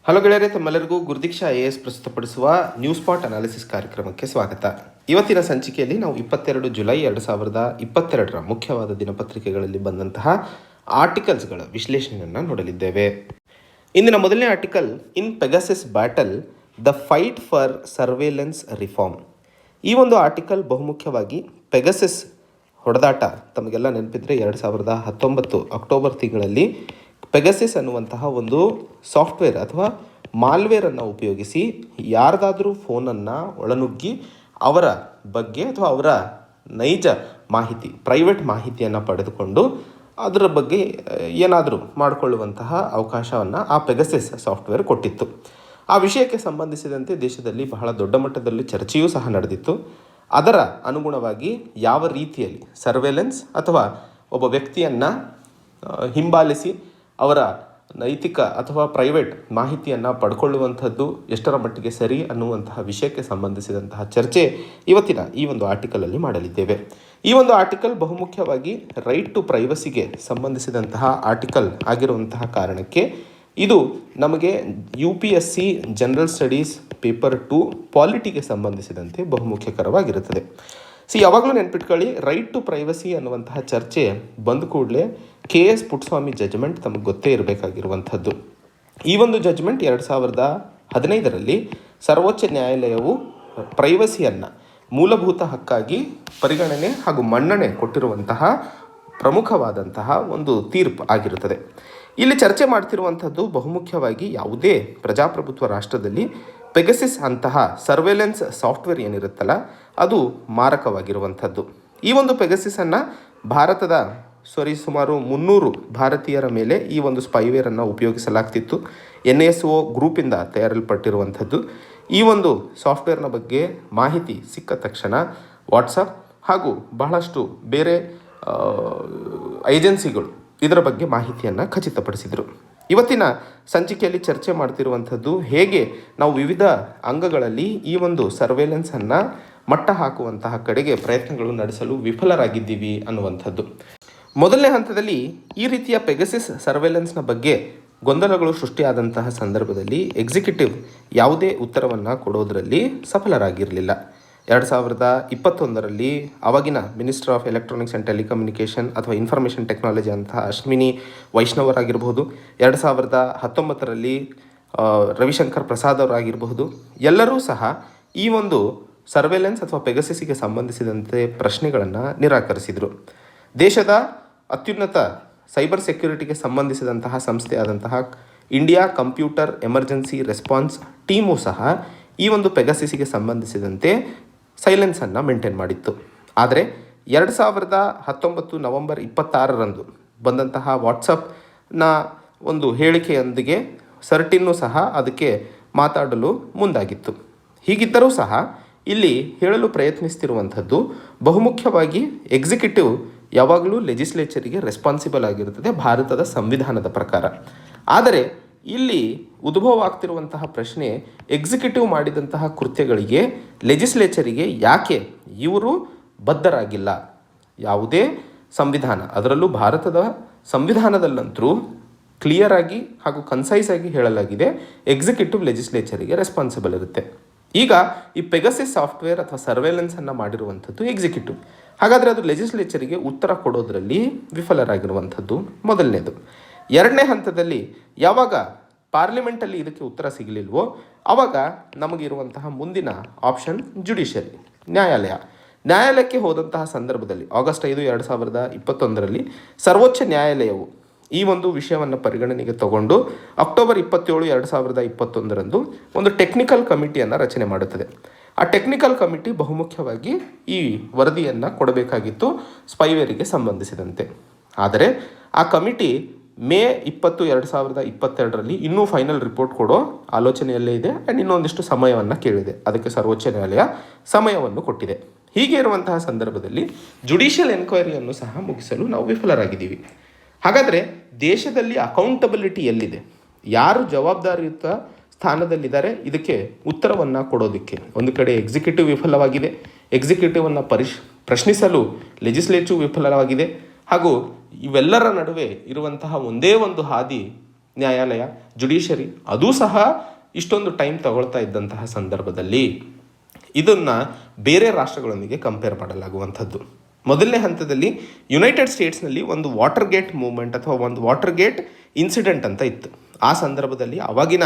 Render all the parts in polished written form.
Hello ಗೆಳೆಯರೆ, ತಮ್ಮೆಲ್ಲರಿಗೂ ಗುರುದೀಕ್ಷಾ IAS ಪ್ರಸ್ತುತಪಡಿಸುವ ನ್ಯೂಸ್ ಸ್ಪಾಟ್ ಅನಾಲಿಸಿಸ್ ಕಾರ್ಯಕ್ರಮಕ್ಕೆ ಸ್ವಾಗತ. ಇವತ್ತಿನ ಸಂಚಿಕೆಯಲ್ಲಿ ನಾವು 22 ಜುಲೈ 2022 ಮುಖ್ಯವಾದ ದಿನಪತ್ರಿಕೆಗಳಲ್ಲಿ ಬಂದಂತಹ ಆರ್ಟಿಕಲ್ಸ್ಗಳ ವಿಶ್ಲೇಷಣೆಯನ್ನು ನೋಡಲಿದ್ದೇವೆ. ಇಂದಿನ ಮೊದಲನೇ article, in Pegasus battle the fight for surveillance reform. ಈ ಒಂದು ಆರ್ಟಿಕಲ್ ಬಹುಮುಖ್ಯವಾಗಿ ಪೆಗಾಸಸ್ ಹೊಡೆದಾಟ ತಮಗೆಲ್ಲ ನೆನಪಿದ್ರೆ 2019 ಅಕ್ಟೋಬರ್ ತಿಂಗಳಲ್ಲಿ ಪೆಗಾಸಸ್ ಅನ್ನುವಂತಹ ಒಂದು ಸಾಫ್ಟ್ವೇರ್ ಅಥವಾ ಮಾಲ್ವೇರನ್ನು ಉಪಯೋಗಿಸಿ ಯಾರ್ದಾದ್ರೂ ಫೋನನ್ನು ಒಳನುಗ್ಗಿ ಅವರ ಬಗ್ಗೆ ಅಥವಾ ಅವರ ನೈಜ ಮಾಹಿತಿ, ಪ್ರೈವೇಟ್ ಮಾಹಿತಿಯನ್ನು ಪಡೆದುಕೊಂಡು ಅದರ ಬಗ್ಗೆ ಏನಾದರೂ ಮಾಡಿಕೊಳ್ಳುವಂತಹ ಅವಕಾಶವನ್ನು ಆ ಪೆಗಾಸಸ್ ಸಾಫ್ಟ್ವೇರ್ ಕೊಟ್ಟಿತ್ತು. ಆ ವಿಷಯಕ್ಕೆ ಸಂಬಂಧಿಸಿದಂತೆ ದೇಶದಲ್ಲಿ ಬಹಳ ದೊಡ್ಡ ಮಟ್ಟದಲ್ಲಿ ಚರ್ಚೆಯೂ ಸಹ ನಡೆದಿತ್ತು. ಅದರ ಅನುಗುಣವಾಗಿ ಯಾವ ರೀತಿಯಲ್ಲಿ ಸರ್ವೇಲೆನ್ಸ್ ಅಥವಾ ಒಬ್ಬ ವ್ಯಕ್ತಿಯನ್ನು ಹಿಂಬಾಲಿಸಿ ಅವರ ನೈತಿಕ ಅಥವಾ ಪ್ರೈವೇಟ್ ಮಾಹಿತಿಯನ್ನು ಪಡ್ಕೊಳ್ಳುವಂಥದ್ದು ಎಷ್ಟರ ಮಟ್ಟಿಗೆ ಸರಿ ಅನ್ನುವಂತಹ ವಿಷಯಕ್ಕೆ ಸಂಬಂಧಿಸಿದಂತಹ ಚರ್ಚೆ ಇವತ್ತಿನ ಈ ಒಂದು ಆರ್ಟಿಕಲಲ್ಲಿ ಮಾಡಲಿದ್ದೇವೆ. ಈ ಒಂದು ಆರ್ಟಿಕಲ್ ಬಹುಮುಖ್ಯವಾಗಿ ರೈಟ್ ಟು ಪ್ರೈವಸಿಗೆ ಸಂಬಂಧಿಸಿದಂತಹ ಆರ್ಟಿಕಲ್ ಆಗಿರುವಂತಹ ಕಾರಣಕ್ಕೆ ಇದು ನಮಗೆ UPSC ಜನರಲ್ ಸ್ಟಡೀಸ್ ಪೇಪರ್ 2 ಪಾಲಿಟಿಗೆ ಸಂಬಂಧಿಸಿದಂತೆ ಬಹುಮುಖ್ಯಕರವಾಗಿರುತ್ತದೆ. ಯಾವಾಗಲೂ ನೆನ್ಪಿಟ್ಕೊಳ್ಳಿ, ರೈಟ್ ಟು ಪ್ರೈವಸಿ ಅನ್ನುವಂತಹ ಚರ್ಚೆ ಬಂದ ಕೂಡಲೇ KS ಪುಟ್ಟಸ್ವಾಮಿ ಜಜ್ಮೆಂಟ್ ತಮಗೆ ಗೊತ್ತೇ ಇರಬೇಕಾಗಿರುವಂಥದ್ದು. ಈ ಒಂದು ಜಜ್ಮೆಂಟ್ 2015ರಲ್ಲಿ ಸರ್ವೋಚ್ಚ ನ್ಯಾಯಾಲಯವು ಪ್ರೈವಸಿಯನ್ನು ಮೂಲಭೂತ ಹಕ್ಕಾಗಿ ಪರಿಗಣನೆ ಹಾಗೂ ಮನ್ನಣೆ ಕೊಟ್ಟಿರುವಂತಹ ಪ್ರಮುಖವಾದಂತಹ ಒಂದು ತೀರ್ಪು ಆಗಿರುತ್ತದೆ. ಇಲ್ಲಿ ಚರ್ಚೆ ಮಾಡ್ತಿರುವಂಥದ್ದು ಬಹುಮುಖ್ಯವಾಗಿ ಯಾವುದೇ ಪ್ರಜಾಪ್ರಭುತ್ವ ರಾಷ್ಟ್ರದಲ್ಲಿ ಪೆಗಾಸಸ್ ಅಂತಹ ಸರ್ವೇಲೆನ್ಸ್ ಸಾಫ್ಟ್ವೇರ್ ಏನಿರುತ್ತಲ್ಲ ಅದು ಮಾರಕವಾಗಿರುವಂಥದ್ದು. ಈ ಒಂದು ಪೆಗಾಸಸನ್ನು ಸುಮಾರು 300 ಭಾರತೀಯರ ಮೇಲೆ ಈ ಒಂದು ಸ್ಪೈವೇರನ್ನು ಉಪಯೋಗಿಸಲಾಗ್ತಿತ್ತು. NSO ಗ್ರೂಪಿಂದ ತಯಾರಿಸಲ್ಪಟ್ಟಿರುವಂಥದ್ದು. ಈ ಒಂದು ಸಾಫ್ಟ್ವೇರ್ನ ಬಗ್ಗೆ ಮಾಹಿತಿ ಸಿಕ್ಕ ತಕ್ಷಣ ವಾಟ್ಸಪ್ ಹಾಗೂ ಬಹಳಷ್ಟು ಬೇರೆ ಏಜೆನ್ಸಿಗಳು ಇದರ ಬಗ್ಗೆ ಮಾಹಿತಿಯನ್ನು ಖಚಿತಪಡಿಸಿದರು. ಇವತ್ತಿನ ಸಂಚಿಕೆಯಲ್ಲಿ ಚರ್ಚೆ ಮಾಡ್ತಿರುವಂಥದ್ದು ಹೇಗೆ ನಾವು ವಿವಿಧ ಅಂಗಗಳಲ್ಲಿ ಈ ಒಂದು ಸರ್ವೇಲೆನ್ಸನ್ನು ಮಟ್ಟ ಹಾಕುವಂತಹ ಕಡೆಗೆ ಪ್ರಯತ್ನಗಳು ನಡೆಸಲು ವಿಫಲರಾಗಿದ್ದೀವಿ ಅನ್ನುವಂಥದ್ದು. ಮೊದಲನೇ ಹಂತದಲ್ಲಿ ಈ ರೀತಿಯ ಪೆಗಾಸಸ್ ಸರ್ವೇಲೆನ್ಸ್ನ ಬಗ್ಗೆ ಗೊಂದಲಗಳು ಸೃಷ್ಟಿಯಾದಂತಹ ಸಂದರ್ಭದಲ್ಲಿ ಎಕ್ಸಿಕ್ಯೂಟಿವ್ ಯಾವುದೇ ಉತ್ತರವನ್ನು ಕೊಡೋದರಲ್ಲಿ ಸಫಲರಾಗಿರಲಿಲ್ಲ. 2021ರಲ್ಲಿ ಅವಾಗಿನ minister of electronics and telecommunication ಅಥವಾ ಇನ್ಫಾರ್ಮೇಷನ್ ಟೆಕ್ನಾಲಜಿ ಅಂತಹ ಅಶ್ವಿನಿ ವೈಷ್ಣವರಾಗಿರಬಹುದು, 2019ರಲ್ಲಿ ರವಿಶಂಕರ್ ಪ್ರಸಾದ್ ಅವರಾಗಿರಬಹುದು, ಎಲ್ಲರೂ ಸಹ ಈ ಒಂದು ಸರ್ವೇಲೆನ್ಸ್ ಅಥವಾ ಪೆಗಾಸಸ್ಗೆ ಸಂಬಂಧಿಸಿದಂತೆ ಪ್ರಶ್ನೆಗಳನ್ನು ನಿರಾಕರಿಸಿದರು. ದೇಶದ ಅತ್ಯುನ್ನತ ಸೈಬರ್ ಸೆಕ್ಯುರಿಟಿಗೆ ಸಂಬಂಧಿಸಿದಂತಹ ಸಂಸ್ಥೆ ಆದಂತಹ India computer emergency response team ಸಹ ಈ ಒಂದು ಪೆಗಾಸಸ್ಗೆ ಸಂಬಂಧಿಸಿದಂತೆ ಸೈಲೆನ್ಸನ್ನು ಮೇಂಟೈನ್ ಮಾಡಿತ್ತು. ಆದರೆ 2019 ನವೆಂಬರ್ 26ರಂದು ಬಂದಂತಹ ವಾಟ್ಸಪ್ನ ಒಂದು ಹೇಳಿಕೆಯೊಂದಿಗೆ ಸರ್ಟಿನ್ನೂ ಸಹ ಅದಕ್ಕೆ ಮಾತಾಡಲು ಮುಂದಾಗಿತ್ತು. ಹೀಗಿದ್ದರೂ ಸಹ ಇಲ್ಲಿ ಹೇಳಲು ಪ್ರಯತ್ನಿಸ್ತಿರುವಂಥದ್ದು ಬಹುಮುಖ್ಯವಾಗಿ ಎಕ್ಸಿಕ್ಯೂಟಿವ್ ಯಾವಾಗಲೂ ಲೆಜಿಸ್ಲೇಚರಿಗೆ ರೆಸ್ಪಾನ್ಸಿಬಲ್ ಆಗಿರುತ್ತದೆ ಭಾರತದ ಸಂವಿಧಾನದ ಪ್ರಕಾರ. ಆದರೆ ಇಲ್ಲಿ ಉದ್ಭವ ಆಗ್ತಿರುವಂತಹ ಪ್ರಶ್ನೆ, ಎಕ್ಸಿಕ್ಯೂಟಿವ್ ಮಾಡಿದಂತಹ ಕೃತ್ಯಗಳಿಗೆ ಲೆಜಿಸ್ಲೇಚರಿಗೆ ಯಾಕೆ ಇವರು ಬದ್ಧರಾಗಿಲ್ಲ? ಯಾವುದೇ ಸಂವಿಧಾನ, ಅದರಲ್ಲೂ ಭಾರತದ ಸಂವಿಧಾನದಲ್ಲಂತರೂ ಕ್ಲಿಯರ್ ಆಗಿ ಹಾಗೂ ಕನ್ಸೈಸ್ ಆಗಿ ಹೇಳಲಾಗಿದೆ, ಎಕ್ಸಿಕ್ಯೂಟಿವ್ ಲೆಜಿಸ್ಲೇಚರಿಗೆ ರೆಸ್ಪಾನ್ಸಿಬಲ್ ಇರುತ್ತೆ. ಈಗ ಈ ಪೆಗಾಸಸ್ ಸಾಫ್ಟ್ವೇರ್ ಅಥವಾ ಸರ್ವೇಲೆನ್ಸನ್ನು ಮಾಡಿರುವಂಥದ್ದು ಎಕ್ಸಿಕ್ಯೂಟಿವ್. ಹಾಗಾದರೆ ಅದು ಲೆಜಿಸ್ಲೇಚರಿಗೆ ಉತ್ತರ ಕೊಡೋದರಲ್ಲಿ ವಿಫಲರಾಗಿರುವಂಥದ್ದು ಮೊದಲನೇದು. ಎರಡನೇ ಹಂತದಲ್ಲಿ ಯಾವಾಗ ಪಾರ್ಲಿಮೆಂಟಲ್ಲಿ ಇದಕ್ಕೆ ಉತ್ತರ ಸಿಗಲಿಲ್ವೋ ಆವಾಗ ನಮಗಿರುವಂತಹ ಮುಂದಿನ ಆಪ್ಷನ್ ಜುಡಿಷಿಯರಿ, ನ್ಯಾಯಾಲಯಕ್ಕೆ ಹೋದಂತಹ ಸಂದರ್ಭದಲ್ಲಿ ಆಗಸ್ಟ್ 5, 2021ರಲ್ಲಿ ಸರ್ವೋಚ್ಚ ನ್ಯಾಯಾಲಯವು ಈ ಒಂದು ವಿಷಯವನ್ನು ಪರಿಗಣನೆಗೆ ತಗೊಂಡು ಅಕ್ಟೋಬರ್ 27, 2021ರಂದು ಒಂದು ಟೆಕ್ನಿಕಲ್ ಕಮಿಟಿಯನ್ನು ರಚನೆ ಮಾಡುತ್ತದೆ. ಆ ಟೆಕ್ನಿಕಲ್ ಕಮಿಟಿ ಬಹುಮುಖ್ಯವಾಗಿ ಈ ವರದಿಯನ್ನು ಕೊಡಬೇಕಾಗಿತ್ತು ಸ್ಪೈವೇರಿಗೆ ಸಂಬಂಧಿಸಿದಂತೆ. ಆದರೆ ಆ ಕಮಿಟಿ ಮೇ 20, 2022ರಲ್ಲಿ ಇನ್ನೂ ಫೈನಲ್ ರಿಪೋರ್ಟ್ ಕೊಡೋ ಆಲೋಚನೆಯಲ್ಲೇ ಇದೆ ಆ್ಯಂಡ್ ಇನ್ನೊಂದಿಷ್ಟು ಸಮಯವನ್ನು ಕೇಳಿದೆ. ಅದಕ್ಕೆ ಸರ್ವೋಚ್ಚ ನ್ಯಾಯಾಲಯ ಸಮಯವನ್ನು ಕೊಟ್ಟಿದೆ. ಹೀಗೆ ಇರುವಂತಹ ಸಂದರ್ಭದಲ್ಲಿ ಜುಡಿಷಿಯಲ್ ಎನ್ಕ್ವೈರಿಯನ್ನು ಸಹ ಮುಗಿಸಲು ನಾವು ವಿಫಲರಾಗಿದ್ದೀವಿ. ಹಾಗಾದರೆ ದೇಶದಲ್ಲಿ ಅಕೌಂಟಬಿಲಿಟಿ ಎಲ್ಲಿದೆ? ಯಾರು ಜವಾಬ್ದಾರಿಯುತ ಸ್ಥಾನದಲ್ಲಿದ್ದಾರೆ ಇದಕ್ಕೆ ಉತ್ತರವನ್ನು ಕೊಡೋದಕ್ಕೆ? ಒಂದು ಕಡೆ ಎಕ್ಸಿಕ್ಯೂಟಿವ್ ವಿಫಲವಾಗಿದೆ, ಎಕ್ಸಿಕ್ಯೂಟಿವನ್ನು ಪ್ರಶ್ನಿಸಲು ಲೆಜಿಸ್ಲೇಟಿವ್ ವಿಫಲವಾಗಿದೆ, ಹಾಗೂ ಇವೆಲ್ಲರ ನಡುವೆ ಇರುವಂತಹ ಒಂದೇ ಒಂದು ಹಾದಿ ನ್ಯಾಯಾಲಯ, ಜುಡಿಷರಿ ಅದೂ ಸಹ ಇಷ್ಟೊಂದು ಟೈಮ್ ತಗೊಳ್ತಾ ಇದ್ದಂತಹ ಸಂದರ್ಭದಲ್ಲಿ ಇದನ್ನು ಬೇರೆ ರಾಷ್ಟ್ರಗಳೊಂದಿಗೆ ಕಂಪೇರ್ ಮಾಡಲಾಗುವಂಥದ್ದು. ಮೊದಲನೇ ಹಂತದಲ್ಲಿ ಯುನೈಟೆಡ್ ಸ್ಟೇಟ್ಸ್ನಲ್ಲಿ ಒಂದು ವಾಟರ್ ಗೇಟ್ ಮೂವ್ಮೆಂಟ್ ಅಥವಾ ಒಂದು ವಾಟರ್ ಗೇಟ್ ಇನ್ಸಿಡೆಂಟ್ ಅಂತ ಇತ್ತು. ಆ ಸಂದರ್ಭದಲ್ಲಿ ಅವಾಗಿನ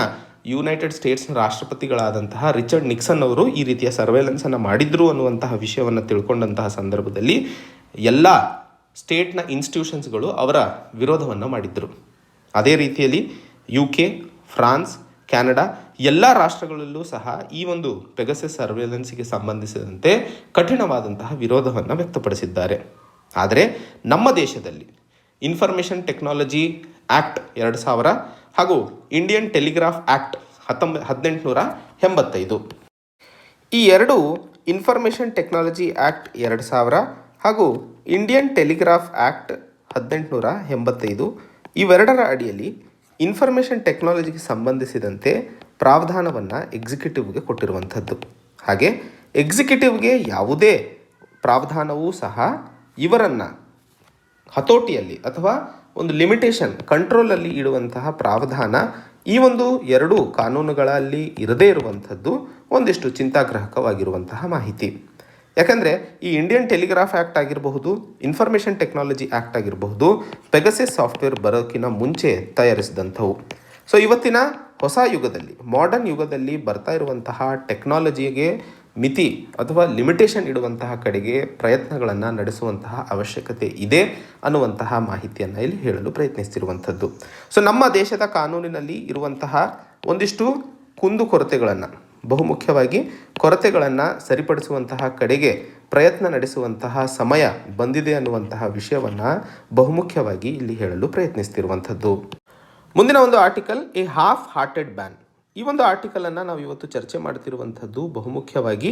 ಯುನೈಟೆಡ್ ಸ್ಟೇಟ್ಸ್ನ ರಾಷ್ಟ್ರಪತಿಗಳಾದಂತಹ ರಿಚರ್ಡ್ ನಿಕ್ಸನ್ ಅವರು ಈ ರೀತಿಯ ಸರ್ವೇಲೆನ್ಸನ್ನು ಮಾಡಿದ್ರು ಅನ್ನುವಂತಹ ವಿಷಯವನ್ನು ತಿಳ್ಕೊಂಡಂತಹ ಸಂದರ್ಭದಲ್ಲಿ ಎಲ್ಲ ಸ್ಟೇಟ್ನ ಇನ್ಸ್ಟಿಟ್ಯೂಷನ್ಸ್ಗಳು ಅವರ ವಿರೋಧವನ್ನು ಮಾಡಿದ್ರು. ಅದೇ ರೀತಿಯಲ್ಲಿ UK, ಫ್ರಾನ್ಸ್, ಕ್ಯಾನಡಾ ಎಲ್ಲ ರಾಷ್ಟ್ರಗಳಲ್ಲೂ ಸಹ ಈ ಒಂದು ಪೆಗಸಸ್ ಸರ್ವೇಲೆನ್ಸ್ಗೆ ಸಂಬಂಧಿಸಿದಂತೆ ಕಠಿಣವಾದಂತಹ ವಿರೋಧವನ್ನು ವ್ಯಕ್ತಪಡಿಸಿದ್ದಾರೆ. ಆದರೆ ನಮ್ಮ ದೇಶದಲ್ಲಿ ಇನ್ಫಾರ್ಮೇಷನ್ ಟೆಕ್ನಾಲಜಿ ಆ್ಯಕ್ಟ್ 2000 ಹಾಗೂ ಇಂಡಿಯನ್ ಟೆಲಿಗ್ರಾಫ್ ಆ್ಯಕ್ಟ್ 1885 ಈ ಎರಡು ಇನ್ಫಾರ್ಮೇಷನ್ ಟೆಕ್ನಾಲಜಿ ಆ್ಯಕ್ಟ್ 2000 ಹಾಗೂ ಇಂಡಿಯನ್ ಟೆಲಿಗ್ರಾಫ್ ಆ್ಯಕ್ಟ್ 1885 ಇವೆರಡರ ಅಡಿಯಲ್ಲಿ ಇನ್ಫಾರ್ಮೇಷನ್ ಟೆಕ್ನಾಲಜಿಗೆ ಸಂಬಂಧಿಸಿದಂತೆ ಪ್ರಾವಧಾನವನ್ನು ಎಕ್ಸಿಕ್ಯೂಟಿವ್ಗೆ ಕೊಟ್ಟಿರುವಂಥದ್ದು. ಹಾಗೆ ಎಕ್ಸಿಕ್ಯೂಟಿವ್ಗೆ ಯಾವುದೇ ಪ್ರಾವಧಾನವೂ ಸಹ ಇವರನ್ನು ಹತೋಟಿಯಲ್ಲಿ ಅಥವಾ ಒಂದು ಲಿಮಿಟೇಷನ್ ಕಂಟ್ರೋಲಲ್ಲಿ ಇಡುವಂತಹ ಪ್ರಾವಧಾನ ಈ ಒಂದು ಎರಡು ಕಾನೂನುಗಳಲ್ಲಿ ಇರದೇ ಇರುವಂಥದ್ದು ಒಂದಿಷ್ಟು ಚಿಂತಾಗ್ರಾಹಕವಾಗಿರುವಂತಹ ಮಾಹಿತಿ. ಯಾಕಂದರೆ ಈ ಇಂಡಿಯನ್ ಟೆಲಿಗ್ರಾಫ್ ಆ್ಯಕ್ಟ್ ಆಗಿರಬಹುದು, ಇನ್ಫಾರ್ಮೇಷನ್ ಟೆಕ್ನಾಲಜಿ ಆ್ಯಕ್ಟ್ ಆಗಿರಬಹುದು, ಪೆಗಸಸ್ ಸಾಫ್ಟ್ವೇರ್ ಬರೋಕ್ಕಿಂತ ಮುಂಚೆ ತಯಾರಿಸಿದಂಥವು. ಸೊ ಇವತ್ತಿನ ಹೊಸ ಯುಗದಲ್ಲಿ, ಮಾಡರ್ನ್ ಯುಗದಲ್ಲಿ ಬರ್ತಾ ಇರುವಂತಹ ಟೆಕ್ನಾಲಜಿಗೆ ಮಿತಿ ಅಥವಾ ಲಿಮಿಟೇಷನ್ ಇಡುವಂತಹ ಕಡೆಗೆ ಪ್ರಯತ್ನಗಳನ್ನು ನಡೆಸುವಂತಹ ಅವಶ್ಯಕತೆ ಇದೆ ಅನ್ನುವಂತಹ ಮಾಹಿತಿಯನ್ನು ಇಲ್ಲಿ ಹೇಳಲು ಪ್ರಯತ್ನಿಸ್ತಿರುವಂಥದ್ದು. ಸೊ ನಮ್ಮ ದೇಶದ ಕಾನೂನಿನಲ್ಲಿ ಇರುವಂತಹ ಒಂದಿಷ್ಟು ಕುಂದುಕೊರತೆಗಳನ್ನು, ಬಹುಮುಖ್ಯವಾಗಿ ಕೊರತೆಗಳನ್ನು ಸರಿಪಡಿಸುವಂತಹ ಕಡೆಗೆ ಪ್ರಯತ್ನ ನಡೆಸುವಂತಹ ಸಮಯ ಬಂದಿದೆ ಅನ್ನುವಂತಹ ವಿಷಯವನ್ನು ಬಹುಮುಖ್ಯವಾಗಿ ಇಲ್ಲಿ ಹೇಳಲು ಪ್ರಯತ್ನಿಸ್ತಿರುವಂಥದ್ದು. ಮುಂದಿನ ಒಂದು article A half hearted ban. ಈ ಒಂದು ಆರ್ಟಿಕಲನ್ನು ನಾವು ಇವತ್ತು ಚರ್ಚೆ ಮಾಡ್ತಿರುವಂಥದ್ದು ಬಹುಮುಖ್ಯವಾಗಿ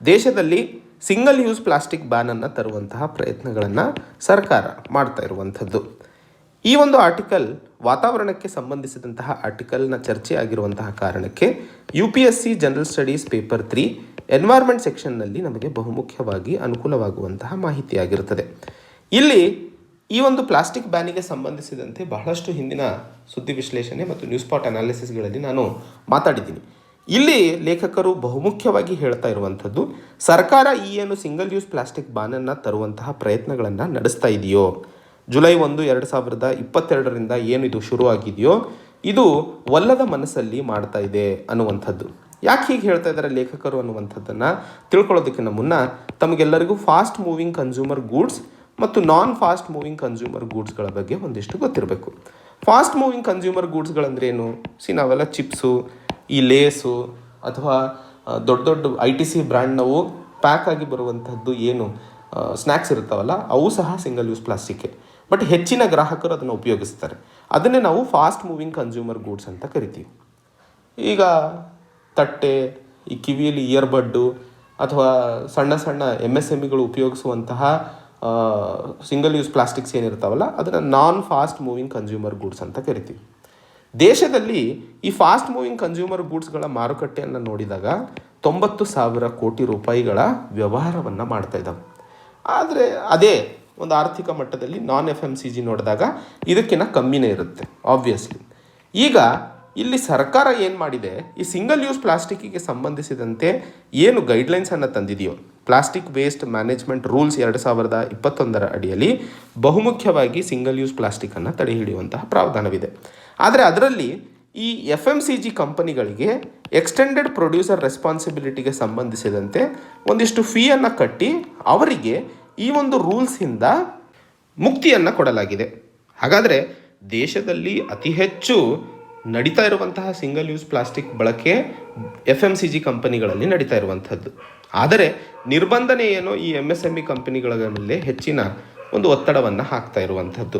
ದೇಶದಲ್ಲಿ ಸಿಂಗಲ್ ಯೂಸ್ ಪ್ಲಾಸ್ಟಿಕ್ ಬ್ಯಾನನ್ನು ತರುವಂತಹ ಪ್ರಯತ್ನಗಳನ್ನು ಸರ್ಕಾರ ಮಾಡ್ತಾ ಇರುವಂಥದ್ದು. ಈ ಒಂದು ಆರ್ಟಿಕಲ್ ವಾತಾವರಣಕ್ಕೆ ಸಂಬಂಧಿಸಿದಂತಹ ಆರ್ಟಿಕಲ್ನ ಚರ್ಚೆ ಆಗಿರುವಂತಹ ಕಾರಣಕ್ಕೆ UPSC general studies paper 3 environment ಸೆಕ್ಷನ್ನಲ್ಲಿ ನಮಗೆ ಬಹುಮುಖ್ಯವಾಗಿ ಅನುಕೂಲವಾಗುವಂತಹ ಮಾಹಿತಿಯಾಗಿರುತ್ತದೆ. ಇಲ್ಲಿ ಈ ಒಂದು ಪ್ಲಾಸ್ಟಿಕ್ ಬ್ಯಾನಿಗೆ ಸಂಬಂಧಿಸಿದಂತೆ ಬಹಳಷ್ಟು ಹಿಂದಿನ ಸುದ್ದಿ ವಿಶ್ಲೇಷಣೆ ಮತ್ತು ನ್ಯೂಸ್ ಸ್ಪಾಟ್ ಅನಾಲಿಸಿಸ್ಗಳಲ್ಲಿ ನಾನು ಮಾತಾಡಿದ್ದೀನಿ. ಇಲ್ಲಿ ಲೇಖಕರು ಬಹುಮುಖ್ಯವಾಗಿ ಹೇಳ್ತಾ ಇರುವಂಥದ್ದು, ಸರ್ಕಾರ ಈ ಏನು ಸಿಂಗಲ್ ಯೂಸ್ ಪ್ಲಾಸ್ಟಿಕ್ ಬ್ಯಾನನ್ನು ತರುವಂತಹ ಪ್ರಯತ್ನಗಳನ್ನು ನಡೆಸ್ತಾ ಇದೆಯೋ, ಜುಲೈ 1, 2022 ಏನು ಇದು ಶುರುವಾಗಿದೆಯೋ ಇದು ಒಲ್ಲದ ಮನಸ್ಸಲ್ಲಿ ಮಾಡ್ತಾ ಇದೆ ಅನ್ನುವಂಥದ್ದು. ಯಾಕೆ ಹೀಗೆ ಹೇಳ್ತಾ ಇದ್ದಾರೆ ಲೇಖಕರು ಅನ್ನುವಂಥದ್ದನ್ನು ತಿಳ್ಕೊಳ್ಳೋದಕ್ಕಿಂತ ಮುನ್ನ ತಮಗೆಲ್ಲರಿಗೂ ಫಾಸ್ಟ್ ಮೂವಿಂಗ್ ಕನ್ಸ್ಯೂಮರ್ ಗೂಡ್ಸ್ ಮತ್ತು ನಾನ್ ಫಾಸ್ಟ್ ಮೂವಿಂಗ್ ಕನ್ಸ್ಯೂಮರ್ ಗೂಡ್ಸ್ಗಳ ಬಗ್ಗೆ ಒಂದಿಷ್ಟು ಗೊತ್ತಿರಬೇಕು. ಫಾಸ್ಟ್ ಮೂವಿಂಗ್ ಕನ್ಸ್ಯೂಮರ್ ಗೂಡ್ಸ್ಗಳಂದ್ರೆ ಏನು? ನಾವೆಲ್ಲ ಚಿಪ್ಸು, ಈ ಲೇಸು ಅಥವಾ ದೊಡ್ಡ ದೊಡ್ಡ ITC ಬ್ರ್ಯಾಂಡ್ನವು ಪ್ಯಾಕ್ ಆಗಿ ಬರುವಂಥದ್ದು ಏನು ಸ್ನ್ಯಾಕ್ಸ್ ಇರ್ತಾವಲ್ಲ, ಅವು ಸಹ ಸಿಂಗಲ್ ಯೂಸ್ ಪ್ಲಾಸ್ಟಿಕ್ಕೆ. ಬಟ್ ಹೆಚ್ಚಿನ ಗ್ರಾಹಕರು ಅದನ್ನು ಉಪಯೋಗಿಸ್ತಾರೆ. ಅದನ್ನೇ ನಾವು ಫಾಸ್ಟ್ ಮೂವಿಂಗ್ ಕನ್ಸ್ಯೂಮರ್ ಗೂಡ್ಸ್ ಅಂತ ಕರಿತೀವಿ. ಈಗ ತಟ್ಟೆ, ಈ ಕಿವಿಯಲ್ಲಿ ಇಯರ್ಬಡ್ಡು ಅಥವಾ ಸಣ್ಣ ಸಣ್ಣ MSMEಗಳು ಉಪಯೋಗಿಸುವಂತಹ ಸಿಂಗಲ್ ಯೂಸ್ ಪ್ಲಾಸ್ಟಿಕ್ಸ್ ಏನಿರ್ತಾವಲ್ಲ, ಅದನ್ನು ನಾನ್ ಫಾಸ್ಟ್ ಮೂವಿಂಗ್ ಕನ್ಸ್ಯೂಮರ್ ಗೂಡ್ಸ್ ಅಂತ ಕರಿತೀವಿ. ದೇಶದಲ್ಲಿ ಈ ಫಾಸ್ಟ್ ಮೂವಿಂಗ್ ಕನ್ಸ್ಯೂಮರ್ ಗೂಡ್ಸ್ಗಳ ಮಾರುಕಟ್ಟೆಯನ್ನು ನೋಡಿದಾಗ 90,000 ಕೋಟಿ ರೂಪಾಯಿಗಳ ವ್ಯವಹಾರವನ್ನು ಮಾಡ್ತಾ ಇದ್ದಾವೆ. ಆದರೆ ಅದೇ ಒಂದು ಆರ್ಥಿಕ ಮಟ್ಟದಲ್ಲಿ ನಾನ್ FMCG ನೋಡಿದಾಗ ಇದಕ್ಕಿಂತ ಕಮ್ಮಿನೇ ಇರುತ್ತೆ ಆಬ್ವಿಯಸ್ಲಿ. ಈಗ ಇಲ್ಲಿ ಸರ್ಕಾರ ಏನು ಮಾಡಿದೆ, ಈ ಸಿಂಗಲ್ ಯೂಸ್ ಪ್ಲಾಸ್ಟಿಕ್ಕಿಗೆ ಸಂಬಂಧಿಸಿದಂತೆ ಏನು ಗೈಡ್ಲೈನ್ಸನ್ನು ತಂದಿದೆಯೋ, ಪ್ಲಾಸ್ಟಿಕ್ ವೇಸ್ಟ್ ಮ್ಯಾನೇಜ್ಮೆಂಟ್ ರೂಲ್ಸ್ 2021 ಅಡಿಯಲ್ಲಿ ಬಹುಮುಖ್ಯವಾಗಿ ಸಿಂಗಲ್ ಯೂಸ್ ಪ್ಲಾಸ್ಟಿಕ್ಕನ್ನು ತಡೆ ಹಿಡಿಯುವಂತಹ ಪ್ರಾವಧಾನವಿದೆ. ಆದರೆ ಅದರಲ್ಲಿ ಈ FMCG ಕಂಪನಿಗಳಿಗೆ ಎಕ್ಸ್ಟೆಂಡೆಡ್ ಪ್ರೊಡ್ಯೂಸರ್ ರೆಸ್ಪಾನ್ಸಿಬಿಲಿಟಿಗೆ ಸಂಬಂಧಿಸಿದಂತೆ ಒಂದಿಷ್ಟು ಫೀಯನ್ನು ಕಟ್ಟಿ ಅವರಿಗೆ ಈ ಒಂದು ರೂಲ್ಸಿಂದ ಮುಕ್ತಿಯನ್ನು ಕೊಡಲಾಗಿದೆ. ಹಾಗಾದರೆ ದೇಶದಲ್ಲಿ ಅತಿ ಹೆಚ್ಚು ನಡೀತಾ ಇರುವಂತಹ ಸಿಂಗಲ್ ಯೂಸ್ ಪ್ಲಾಸ್ಟಿಕ್ ಬಳಕೆ FMCG ಕಂಪನಿಗಳಲ್ಲಿ ನಡೀತಾ ಇರುವಂಥದ್ದು. ಆದರೆ ನಿರ್ಬಂಧನೆ ಏನೋ ಈ MSME ಕಂಪನಿಗಳ ಮೇಲೆ ಹೆಚ್ಚಿನ ಒಂದು ಒತ್ತಡವನ್ನು ಹಾಕ್ತಾ ಇರುವಂಥದ್ದು.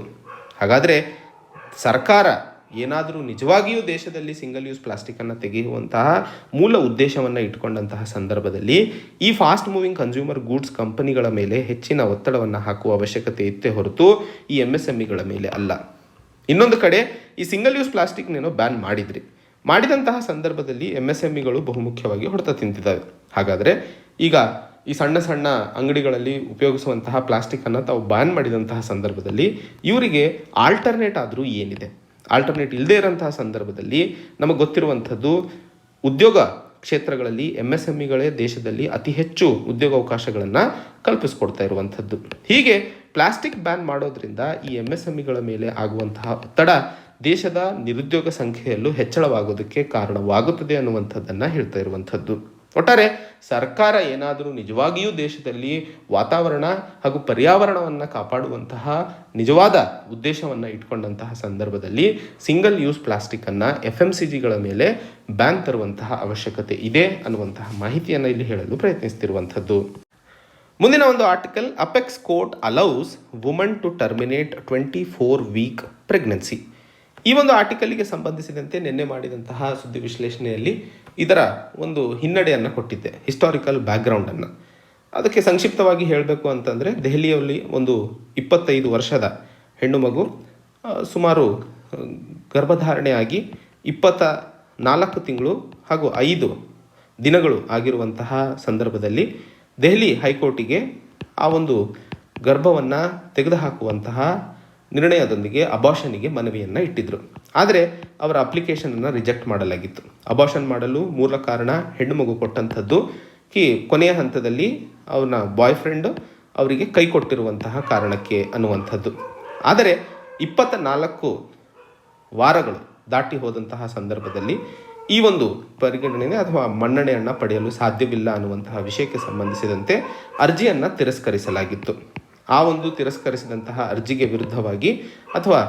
ಹಾಗಾದರೆ ಸರ್ಕಾರ ಏನಾದರೂ ನಿಜವಾಗಿಯೂ ದೇಶದಲ್ಲಿ ಸಿಂಗಲ್ ಯೂಸ್ ಪ್ಲಾಸ್ಟಿಕ್ಕನ್ನು ತೆಗೆಯುವಂತಹ ಮೂಲ ಉದ್ದೇಶವನ್ನು ಇಟ್ಕೊಂಡಂತಹ ಸಂದರ್ಭದಲ್ಲಿ ಈ ಫಾಸ್ಟ್ ಮೂವಿಂಗ್ ಕನ್ಸ್ಯೂಮರ್ ಗೂಡ್ಸ್ ಕಂಪನಿಗಳ ಮೇಲೆ ಹೆಚ್ಚಿನ ಒತ್ತಡವನ್ನು ಹಾಕುವ ಅವಶ್ಯಕತೆ ಇತ್ತೇ ಹೊರತು ಈ MSMEಗಳ ಮೇಲೆ ಅಲ್ಲ. ಇನ್ನೊಂದು ಕಡೆ ಈ ಸಿಂಗಲ್ ಯೂಸ್ ಪ್ಲಾಸ್ಟಿಕ್ನೇನೋ ಬ್ಯಾನ್ ಮಾಡಿದಂತಹ ಸಂದರ್ಭದಲ್ಲಿ MSMEಗಳು ಬಹುಮುಖ್ಯವಾಗಿ ಹೊಡೆತ ತಿಂತಿದ್ದಾವೆ. ಹಾಗಾದರೆ ಈಗ ಈ ಸಣ್ಣ ಸಣ್ಣ ಅಂಗಡಿಗಳಲ್ಲಿ ಉಪಯೋಗಿಸುವಂತಹ ಪ್ಲಾಸ್ಟಿಕ್ಕನ್ನು ತಾವು ಬ್ಯಾನ್ ಮಾಡಿದಂತಹ ಸಂದರ್ಭದಲ್ಲಿ ಇವರಿಗೆ ಆಲ್ಟರ್ನೇಟ್ ಆದರೂ ಏನಿದೆ? ಆಲ್ಟರ್ನೇಟ್ ಇಲ್ಲದೇ ಇರೋಂತಹ ಸಂದರ್ಭದಲ್ಲಿ ನಮಗೆ ಗೊತ್ತಿರುವಂಥದ್ದು ಉದ್ಯೋಗ ಕ್ಷೇತ್ರಗಳಲ್ಲಿ MSMEಗಳೇ ದೇಶದಲ್ಲಿ ಅತಿ ಹೆಚ್ಚು ಉದ್ಯೋಗಾವಕಾಶಗಳನ್ನು ಕಲ್ಪಿಸ್ಕೊಡ್ತಾ ಇರುವಂಥದ್ದು. ಹೀಗೆ ಪ್ಲಾಸ್ಟಿಕ್ ಬ್ಯಾನ್ ಮಾಡೋದ್ರಿಂದ ಈ MSMEಗಳ ಮೇಲೆ ಆಗುವಂತಹ ಒತ್ತಡ ದೇಶದ ನಿರುದ್ಯೋಗ ಸಂಖ್ಯೆಯಲ್ಲೂ ಹೆಚ್ಚಳವಾಗೋದಕ್ಕೆ ಕಾರಣವಾಗುತ್ತದೆ ಅನ್ನುವಂಥದ್ದನ್ನು ಹೇಳ್ತಾ ಇರುವಂಥದ್ದು. ಒಟ್ಟಾರೆ ಸರ್ಕಾರ ಏನಾದರೂ ನಿಜವಾಗಿಯೂ ದೇಶದಲ್ಲಿ ವಾತಾವರಣ ಹಾಗೂ ಪರ್ಯಾವರಣವನ್ನು ಕಾಪಾಡುವಂತಹ ನಿಜವಾದ ಉದ್ದೇಶವನ್ನು ಇಟ್ಕೊಂಡಂತಹ ಸಂದರ್ಭದಲ್ಲಿ ಸಿಂಗಲ್ ಯೂಸ್ ಪ್ಲಾಸ್ಟಿಕ್ಕನ್ನು FMCGಗಳ ಮೇಲೆ ಬ್ಯಾನ್ ತರುವಂತಹ ಅವಶ್ಯಕತೆ ಇದೆ ಅನ್ನುವಂತಹ ಮಾಹಿತಿಯನ್ನು ಇಲ್ಲಿ ಹೇಳಲು ಪ್ರಯತ್ನಿಸ್ತಿರುವಂಥದ್ದು. ಮುಂದಿನ ಒಂದು article, apex court allows woman to terminate 24 week pregnancy. ಈ ಒಂದು ಆರ್ಟಿಕಲ್ಗೆ ಸಂಬಂಧಿಸಿದಂತೆ ನಿನ್ನೆ ಮಾಡಿದಂತಹ ಸುದ್ದಿ ವಿಶ್ಲೇಷಣೆಯಲ್ಲಿ ಇದರ ಒಂದು ಹಿನ್ನಡೆಯನ್ನು ಕೊಟ್ಟಿದ್ದೆ, ಹಿಸ್ಟಾರಿಕಲ್ ಬ್ಯಾಕ್ಗ್ರೌಂಡನ್ನು. ಅದಕ್ಕೆ ಸಂಕ್ಷಿಪ್ತವಾಗಿ ಹೇಳಬೇಕು ಅಂತಂದರೆ, ದೆಹಲಿಯಲ್ಲಿ ಒಂದು 25 ವರ್ಷದ ಹೆಣ್ಣು ಮಗು ಸುಮಾರು ಗರ್ಭಧಾರಣೆಯಾಗಿ 24 ತಿಂಗಳು ಹಾಗೂ 5 ದಿನಗಳು ಆಗಿರುವಂತಹ ಸಂದರ್ಭದಲ್ಲಿ ದೆಹಲಿ ಹೈಕೋರ್ಟಿಗೆ ಆ ಒಂದು ಗರ್ಭವನ್ನು ತೆಗೆದುಹಾಕುವಂತಹ ನಿರ್ಣಯದೊಂದಿಗೆ ಅಬಾರ್ಷನ್ಗೆ ಮನವಿಯನ್ನು ಇಟ್ಟಿದ್ದರು. ಆದರೆ ಅವರ ಅಪ್ಲಿಕೇಶನನ್ನು ರಿಜೆಕ್ಟ್ ಮಾಡಲಾಗಿತ್ತು. ಅಬಾರ್ಷನ್ ಮಾಡಲು ಮೂಲ ಕಾರಣ ಹೆಣ್ಣು ಮಗು ಕೊಟ್ಟಂಥದ್ದು ಕೊನೆಯ ಹಂತದಲ್ಲಿ ಅವನ ಬಾಯ್ ಫ್ರೆಂಡ್ ಅವರಿಗೆ ಕೈ ಕೊಟ್ಟಿರುವಂತಹ ಕಾರಣಕ್ಕೆ ಅನ್ನುವಂಥದ್ದು. ಆದರೆ 24 ವಾರಗಳು ದಾಟಿ ಹೋದಂತಹ ಸಂದರ್ಭದಲ್ಲಿ ಈ ಒಂದು ಪರಿಗಣನೆ ಅಥವಾ ಮನ್ನಣೆಯನ್ನು ಪಡೆಯಲು ಸಾಧ್ಯವಿಲ್ಲ ಅನ್ನುವಂತಹ ವಿಷಯಕ್ಕೆ ಸಂಬಂಧಿಸಿದಂತೆ ಅರ್ಜಿಯನ್ನು ತಿರಸ್ಕರಿಸಲಾಗಿತ್ತು. ಆ ಒಂದು ತಿರಸ್ಕರಿಸಿದಂತಹ ಅರ್ಜಿಗೆ ವಿರುದ್ಧವಾಗಿ ಅಥವಾ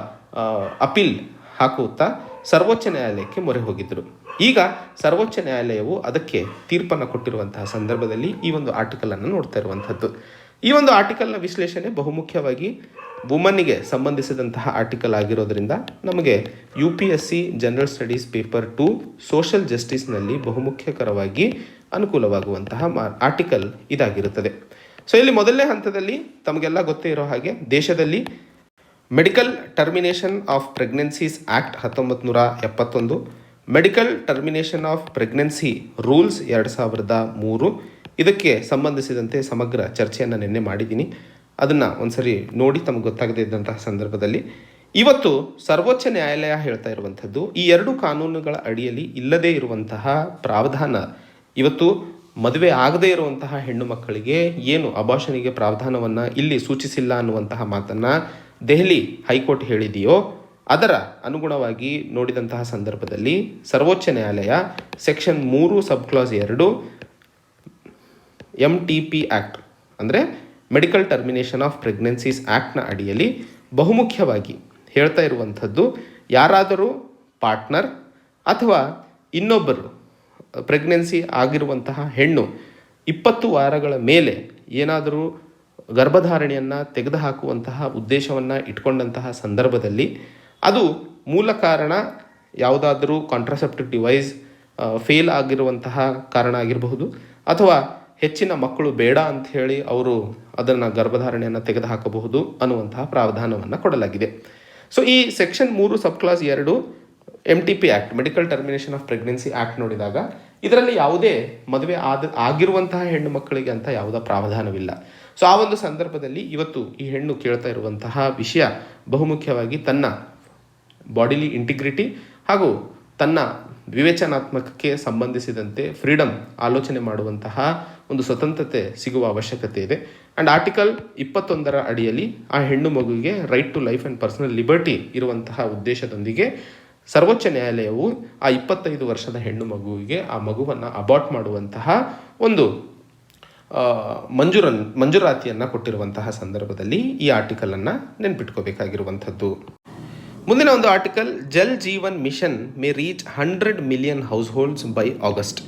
ಅಪೀಲ್ ಹಾಕುತ್ತಾ ಸರ್ವೋಚ್ಚ ನ್ಯಾಯಾಲಯಕ್ಕೆ ಮೊರೆ ಹೋಗಿದ್ದರು. ಈಗ ಸರ್ವೋಚ್ಚ ನ್ಯಾಯಾಲಯವು ಅದಕ್ಕೆ ತೀರ್ಪನ್ನು ಕೊಟ್ಟಿರುವಂತಹ ಸಂದರ್ಭದಲ್ಲಿ ಈ ಒಂದು ಆರ್ಟಿಕಲನ್ನು ನೋಡ್ತಾ ಇರುವಂಥದ್ದು. ಈ ಒಂದು ಆರ್ಟಿಕಲ್ನ ವಿಶ್ಲೇಷಣೆ ಬಹುಮುಖ್ಯವಾಗಿ ವುಮನ್ನಿಗೆ ಸಂಬಂಧಿಸಿದಂತಹ ಆರ್ಟಿಕಲ್ ಆಗಿರೋದ್ರಿಂದ ನಮಗೆ UPSC general studies paper 2 social ಜಸ್ಟಿಸ್ನಲ್ಲಿ ಬಹುಮುಖ್ಯಕರವಾಗಿ ಅನುಕೂಲವಾಗುವಂತಹ ಆರ್ಟಿಕಲ್ ಇದಾಗಿರುತ್ತದೆ. ಸೊ ಇಲ್ಲಿ ಮೊದಲನೇ ಹಂತದಲ್ಲಿ ತಮಗೆಲ್ಲ ಗೊತ್ತೇ ಇರೋ ಹಾಗೆ ದೇಶದಲ್ಲಿ medical termination of pregnancies act 1971, medical termination of pregnancy rules 2003, ಇದಕ್ಕೆ ಸಂಬಂಧಿಸಿದಂತೆ ಸಮಗ್ರ ಚರ್ಚೆಯನ್ನು ನಿನ್ನೆ ಮಾಡಿದ್ದೀನಿ. ಅದನ್ನು ಒಂದ್ಸರಿ ನೋಡಿ ತಮಗೆ ಗೊತ್ತಾಗದೇ ಇದ್ದಂತಹ ಸಂದರ್ಭದಲ್ಲಿ ಇವತ್ತು ಸರ್ವೋಚ್ಚ ನ್ಯಾಯಾಲಯ ಹೇಳ್ತಾ ಇರುವಂಥದ್ದು, ಈ 2 ಕಾನೂನುಗಳ ಅಡಿಯಲ್ಲಿ ಇಲ್ಲದೇ ಇರುವಂತಹ ಪ್ರಾವಧಾನ, ಇವತ್ತು ಮದುವೆ ಆಗದೇ ಇರುವಂತಹ ಹೆಣ್ಣು ಮಕ್ಕಳಿಗೆ ಏನು ಅಬಾರ್ಷನ್ಗೆ ಪ್ರಾವಧಾನವನ್ನು ಇಲ್ಲಿ ಸೂಚಿಸಿಲ್ಲ ಅನ್ನುವಂತಹ ಮಾತನ್ನು ದೆಹಲಿ ಹೈಕೋರ್ಟ್ ಹೇಳಿದೆಯೋ ಅದರ ಅನುಗುಣವಾಗಿ ನೋಡಿದಂತಹ ಸಂದರ್ಭದಲ್ಲಿ ಸರ್ವೋಚ್ಚ ನ್ಯಾಯಾಲಯ ಸೆಕ್ಷನ್ 3 ಸಬ್ ಕ್ಲಾಸ್ 2 MTP ಆ್ಯಕ್ಟ್ ಅಂದರೆ ಮೆಡಿಕಲ್ ಟರ್ಮಿನೇಷನ್ ಆಫ್ ಪ್ರೆಗ್ನೆನ್ಸೀಸ್ ಆ್ಯಕ್ಟ್ನ ಅಡಿಯಲ್ಲಿ ಬಹುಮುಖ್ಯವಾಗಿ ಹೇಳ್ತಾ ಇರುವಂಥದ್ದು, ಯಾರಾದರೂ ಪಾರ್ಟ್ನರ್ ಅಥವಾ ಇನ್ನೊಬ್ಬರು ಪ್ರೆಗ್ನೆನ್ಸಿ ಆಗಿರುವಂತಹ ಹೆಣ್ಣು 20 ವಾರಗಳ ಮೇಲೆ ಏನಾದರೂ ಗರ್ಭಧಾರಣೆಯನ್ನು ತೆಗೆದುಹಾಕುವಂತಹ ಉದ್ದೇಶವನ್ನು ಇಟ್ಕೊಂಡಂತಹ ಸಂದರ್ಭದಲ್ಲಿ ಅದು ಮೂಲ ಕಾರಣ ಯಾವುದಾದರೂ ಕಾಂಟ್ರಾಸೆಪ್ಟಿವ್ ಡಿವೈಸ್ ಫೇಲ್ ಆಗಿರುವಂತಹ ಕಾರಣ ಆಗಿರಬಹುದು, ಅಥವಾ ಹೆಚ್ಚಿನ ಮಕ್ಕಳು ಬೇಡ ಅಂಥೇಳಿ ಅವರು ಅದನ್ನು ಗರ್ಭಧಾರಣೆಯನ್ನು ತೆಗೆದುಹಾಕಬಹುದು ಅನ್ನುವಂತಹ ಪ್ರಾವಧಾನವನ್ನು ಕೊಡಲಾಗಿದೆ. ಸೊ ಈ section 3 sub class 2 MTP act, medical termination of pregnancy act ನೋಡಿದಾಗ ಇದರಲ್ಲಿ ಯಾವುದೇ ಮದುವೆ ಆಗಿರುವಂತಹ ಹೆಣ್ಣು ಮಕ್ಕಳಿಗೆ ಅಂತ ಯಾವುದೇ ಪ್ರಾವಧಾನವಿಲ್ಲ. ಸೊ ಆ ಒಂದು ಸಂದರ್ಭದಲ್ಲಿ ಇವತ್ತು ಈ ಹೆಣ್ಣು ಕೇಳ್ತಾ ಇರುವಂತಹ ವಿಷಯ ಬಹುಮುಖ್ಯವಾಗಿ ತನ್ನ ಬಾಡಿಲಿ ಇಂಟಿಗ್ರಿಟಿ ಹಾಗೂ ತನ್ನ ವಿವೇಚನಾತ್ಮಕಕ್ಕೆ ಸಂಬಂಧಿಸಿದಂತೆ ಫ್ರೀಡಮ್ ಆಲೋಚನೆ ಮಾಡುವಂತಹ ಒಂದು ಸ್ವತಂತ್ರತೆ ಸಿಗುವ ಅವಶ್ಯಕತೆ ಇದೆ. ಆ್ಯಂಡ್ ಆರ್ಟಿಕಲ್ 21ರ ಅಡಿಯಲ್ಲಿ ಆ ಹೆಣ್ಣು ಮಗುವಿಗೆ right to life and personal liberty ಇರುವಂತಹ ಉದ್ದೇಶದೊಂದಿಗೆ ಸರ್ವೋಚ್ಚ ನ್ಯಾಯಾಲಯವು ಆ 25 ವರ್ಷದ ಹೆಣ್ಣು ಮಗುವಿಗೆ ಆ ಮಗುವನ್ನು ಅಬಾರ್ಟ್ ಮಾಡುವಂತಹ ಒಂದು ಮಂಜೂರಾತಿಯನ್ನು ಕೊಟ್ಟಿರುವಂತಹ ಸಂದರ್ಭದಲ್ಲಿ ಈ ಆರ್ಟಿಕಲನ್ನು ನೆನ್ಪಿಟ್ಕೋಬೇಕಾಗಿರುವಂಥದ್ದು. ಮುಂದಿನ ಒಂದು article, Jal Jeevan mission may reach 100 million households by August.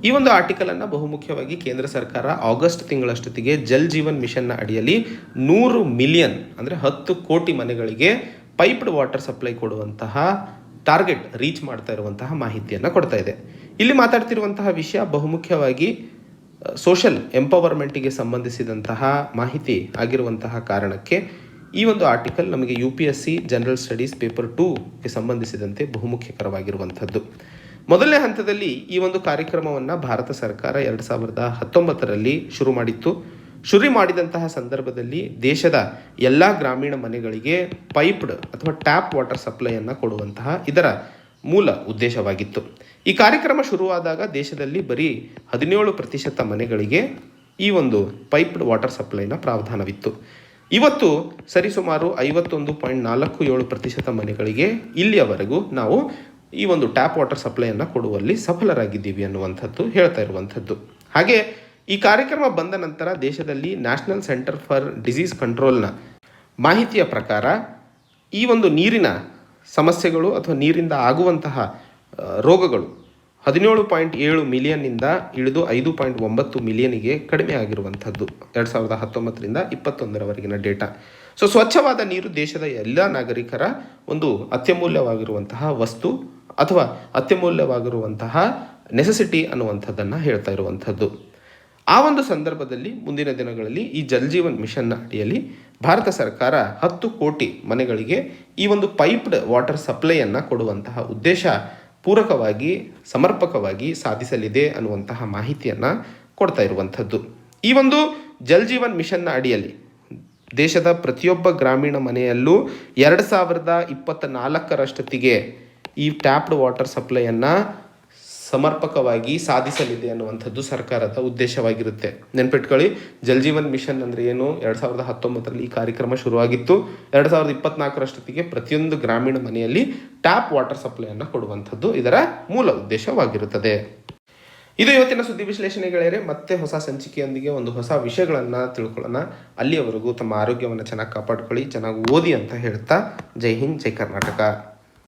ಈ ಒಂದು ಆರ್ಟಿಕಲನ್ನು ಬಹುಮುಖ್ಯವಾಗಿ ಕೇಂದ್ರ ಸರ್ಕಾರ ಆಗಸ್ಟ್ ತಿಂಗಳಷ್ಟೊತ್ತಿಗೆ ಜಲ್ ಜೀವನ್ ಮಿಷನ್ನ ಅಡಿಯಲ್ಲಿ 100 ಮಿಲಿಯನ್ ಅಂದರೆ 10 ಕೋಟಿ ಮನೆಗಳಿಗೆ ಪೈಪ್ಡ್ ವಾಟರ್ ಸಪ್ಲೈ ಕೊಡುವಂತಹ ಟಾರ್ಗೆಟ್ ರೀಚ್ ಮಾಡ್ತಾ ಇರುವಂತಹ ಮಾಹಿತಿಯನ್ನು ಕೊಡ್ತಾ ಇದೆ. ಇಲ್ಲಿ ಮಾತಾಡ್ತಿರುವಂತಹ ವಿಷಯ ಬಹುಮುಖ್ಯವಾಗಿ ಸೋಷಲ್ ಎಂಪವರ್ಮೆಂಟಿಗೆ ಸಂಬಂಧಿಸಿದಂತಹ ಮಾಹಿತಿ ಆಗಿರುವಂತಹ ಕಾರಣಕ್ಕೆ ಈ ಒಂದು ಆರ್ಟಿಕಲ್ ನಮಗೆ UPSC ಜನರಲ್ ಸ್ಟಡೀಸ್ ಪೇಪರ್ 2ಗೆ ಸಂಬಂಧಿಸಿದಂತೆ ಬಹುಮುಖ್ಯಕರವಾಗಿರುವಂಥದ್ದು. ಮೊದಲನೇ ಹಂತದಲ್ಲಿ ಈ ಒಂದು ಕಾರ್ಯಕ್ರಮವನ್ನು ಭಾರತ ಸರ್ಕಾರ 2019ರಲ್ಲಿ ಶುರು ಮಾಡಿತ್ತು. ಶುರು ಮಾಡಿದಂತಹ ಸಂದರ್ಭದಲ್ಲಿ ದೇಶದ ಎಲ್ಲ ಗ್ರಾಮೀಣ ಮನೆಗಳಿಗೆ ಪೈಪ್ಡ್ ಅಥವಾ ಟ್ಯಾಪ್ ವಾಟರ್ ಸಪ್ಲೈಯನ್ನು ಕೊಡುವಂತಹ ಇದರ ಮೂಲ ಉದ್ದೇಶವಾಗಿತ್ತು. ಈ ಕಾರ್ಯಕ್ರಮ ಶುರುವಾದಾಗ ದೇಶದಲ್ಲಿ ಬರೀ 17% ಮನೆಗಳಿಗೆ ಈ ಒಂದು ಪೈಪ್ಡ್ ವಾಟರ್ ಸಪ್ಲೈನ ಪ್ರಾವಧಾನವಿತ್ತು. ಇವತ್ತು ಸರಿಸುಮಾರು 51.47% ಮನೆಗಳಿಗೆ ಇಲ್ಲಿಯವರೆಗೂ ನಾವು ಈ ಒಂದು ಟ್ಯಾಪ್ ವಾಟರ್ ಸಪ್ಲೈಯನ್ನು ಕೊಡುವಲ್ಲಿ ಸಫಲರಾಗಿದ್ದೀವಿ ಅನ್ನುವಂಥದ್ದು ಹೇಳ್ತಾ ಇರುವಂಥದ್ದು. ಹಾಗೆ ಈ ಕಾರ್ಯಕ್ರಮ ಬಂದ ನಂತರ ದೇಶದಲ್ಲಿ ನ್ಯಾಷನಲ್ ಸೆಂಟರ್ ಫಾರ್ ಡಿಸೀಸ್ ಕಂಟ್ರೋಲ್ನ ಮಾಹಿತಿಯ ಪ್ರಕಾರ ಈ ಒಂದು ನೀರಿನ ಸಮಸ್ಯೆಗಳು ಅಥವಾ ನೀರಿಂದ ಆಗುವಂತಹ ರೋಗಗಳು 17.7 ಮಿಲಿಯನ್ನಿಂದ ಇಳಿದು 5.9 ಮಿಲಿಯನ್ನಿಗೆ ಕಡಿಮೆ ಆಗಿರುವಂಥದ್ದು 2019ರಿಂದ 21ರವರೆಗಿನ ಡೇಟಾ. ಸ್ವಚ್ಛವಾದ ನೀರು ದೇಶದ ಎಲ್ಲ ನಾಗರಿಕರ ಒಂದು ಅತ್ಯಮೂಲ್ಯವಾಗಿರುವಂತಹ ವಸ್ತು ಅಥವಾ ಅತ್ಯಮೂಲ್ಯವಾಗಿರುವಂತಹ ನೆಸೆಸಿಟಿ ಅನ್ನುವಂಥದ್ದನ್ನು ಹೇಳ್ತಾ ಇರುವಂಥದ್ದು. ಆ ಒಂದು ಸಂದರ್ಭದಲ್ಲಿ ಮುಂದಿನ ದಿನಗಳಲ್ಲಿ ಈ ಜಲ್ ಜೀವನ್ ಮಿಷನ್ನ ಅಡಿಯಲ್ಲಿ ಭಾರತ ಸರ್ಕಾರ 10 ಕೋಟಿ ಮನೆಗಳಿಗೆ ಈ ಒಂದು ಪೈಪ್ಡ್ ವಾಟರ್ ಸಪ್ಲೈಯನ್ನು ಕೊಡುವಂತಹ ಉದ್ದೇಶ ಪೂರಕವಾಗಿ ಸಮರ್ಪಕವಾಗಿ ಸಾಧಿಸಲಿದೆ ಅನ್ನುವಂತಹ ಮಾಹಿತಿಯನ್ನು ಕೊಡ್ತಾ ಇರುವಂಥದ್ದು. ಈ ಒಂದು ಜಲ್ ಜೀವನ್ ಮಿಷನ್ನ ಅಡಿಯಲ್ಲಿ ದೇಶದ ಪ್ರತಿಯೊಬ್ಬ ಗ್ರಾಮೀಣ ಮನೆಯಲ್ಲೂ 2024ರಷ್ಟೊತ್ತಿಗೆ ಈ ಟ್ಯಾಪ್ಡ್ ವಾಟರ್ ಸಪ್ಲೈಯನ್ನು ಸಮರ್ಪಕವಾಗಿ ಸಾಧಿಸಲಿದೆ ಅನ್ನುವಂಥದ್ದು ಸರ್ಕಾರದ ಉದ್ದೇಶವಾಗಿರುತ್ತೆ. ನೆನ್ಪಿಟ್ಕೊಳ್ಳಿ, ಜಲ್ ಜೀವನ್ ಮಿಷನ್ ಅಂದರೆ ಏನು? 2019ರಲ್ಲಿ ಈ ಕಾರ್ಯಕ್ರಮ ಶುರುವಾಗಿತ್ತು. 2024ರಷ್ಟೊತ್ತಿಗೆ ಪ್ರತಿಯೊಂದು ಗ್ರಾಮೀಣ ಮನೆಯಲ್ಲಿ ಟ್ಯಾಪ್ ವಾಟರ್ ಸಪ್ಲೈಯನ್ನು ಕೊಡುವಂಥದ್ದು ಇದರ ಮೂಲ ಉದ್ದೇಶವಾಗಿರುತ್ತದೆ. ಇದು ಇವತ್ತಿನ ಸುದ್ದಿ ವಿಶ್ಲೇಷಣೆ ಗೆಳೆಯರೆ. ಮತ್ತೆ ಹೊಸ ಸಂಚಿಕೆಯೊಂದಿಗೆ ಒಂದು ಹೊಸ ವಿಷಯಗಳನ್ನು ತಿಳ್ಕೊಳ್ಳೋಣ. ಅಲ್ಲಿಯವರೆಗೂ ತಮ್ಮ ಆರೋಗ್ಯವನ್ನು ಚೆನ್ನಾಗಿ ಕಾಪಾಡ್ಕೊಳ್ಳಿ, ಚೆನ್ನಾಗಿ ಓದಿ ಅಂತ ಹೇಳ್ತಾ ಜೈ ಹಿಂದ್, ಜೈ ಕರ್ನಾಟಕ.